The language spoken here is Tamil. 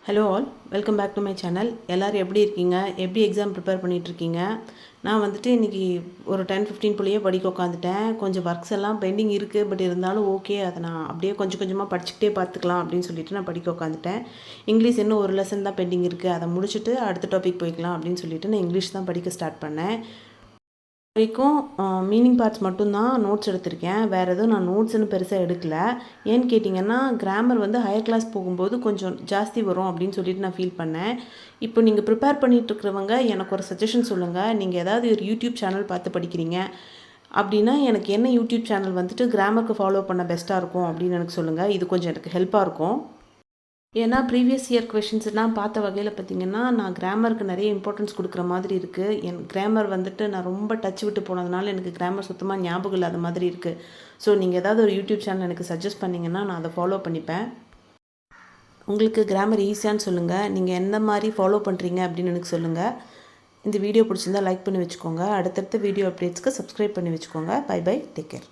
Hello all, welcome back to my channel. எல்லோரும் எப்படி இருக்கீங்க? எப்படி எக்ஸாம் ப்ரிப்பேர் பண்ணிகிட்ருக்கீங்க? நான் வந்துட்டு இன்றைக்கி ஒரு 10-15 புள்ளியே படிக்க உட்காந்துட்டேன். கொஞ்சம் ஒர்க்ஸ் எல்லாம் பெண்டிங் இருக்குது, பட் இருந்தாலும் ஓகே, அதை நான் அப்படியே கொஞ்சம் கொஞ்சமாக படிச்சுக்கிட்டே பார்த்துக்கலாம் அப்படின்னு சொல்லிட்டு நான் படிக்க உட்காந்துட்டேன். இங்கிலீஷ் இன்னும் ஒரு லெசன் தான் பெண்டிங் இருக்குது, அதை முடிச்சுட்டு அடுத்த டாபிக் போய்க்கலாம் அப்படின்னு சொல்லிட்டு நான் இங்கிலீஷ் தான் படிக்க ஸ்டார்ட் பண்ணேன். வரைக்கும் மீனிங் பார்ட்ஸ் மட்டும்தான் நோட்ஸ் எடுத்திருக்கேன். வேறு எதுவும் நான் நோட்ஸ்னு பெருசாக எடுக்கல. ஏன்னு கேட்டிங்கன்னா, கிராமர் வந்து ஹையர் கிளாஸ் போகும்போது கொஞ்சம் ஜாஸ்தி வரும் அப்படின்னு சொல்லிட்டு நான் ஃபீல் பண்ணேன். இப்போ நீங்கள் ப்ரிப்பேர் பண்ணிகிட்ருக்கிறவங்க எனக்கு ஒரு சஜஷன் சொல்லுங்கள். நீங்கள் ஏதாவது ஒரு யூடியூப் சேனல் பார்த்து படிக்கிறீங்க அப்படின்னா, எனக்கு என்ன யூடியூப் சேனல் வந்துட்டு கிராமருக்கு ஃபாலோ பண்ண பெஸ்ட்டாக இருக்கும் அப்படின்னு எனக்கு சொல்லுங்கள். இது கொஞ்சம் எனக்கு ஹெல்ப்பாக இருக்கும். ஏன்னா ப்ரீவியஸ் இயர் கொஷின்ஸ்லாம் பார்த்த வகையில் பார்த்திங்கன்னா, நான் கிராமருக்கு நிறைய இம்பார்ட்டன்ஸ் கொடுக்குற மாதிரி இருக்குது. என் கிராமர் வந்துட்டு நான் ரொம்ப டச் விட்டு போனதுனால எனக்கு கிராமர் சுத்தமாக ஞாபகம் இல்லாத மாதிரி இருக்குது. ஸோ நீங்கள் ஏதாவது ஒரு யூடியூப் சேனல் எனக்கு சஜஸ்ட் பண்ணிங்கன்னா நான் அதை ஃபாலோ பண்ணிப்பேன். உங்களுக்கு கிராமர் ஈஸியான்னு சொல்லுங்கள். நீங்கள் எந்த மாதிரி ஃபாலோ பண்ணுறீங்க அப்படின்னு எனக்கு சொல்லுங்கள். இந்த வீடியோ பிடிச்சிருந்தால் லைக் பண்ணி வச்சுக்கோங்க. அடுத்தடுத்த வீடியோ அப்டேட்ஸ்க்கு சப்ஸ்கிரைப் பண்ணி வச்சுக்கோங்க. Bye bye, take care.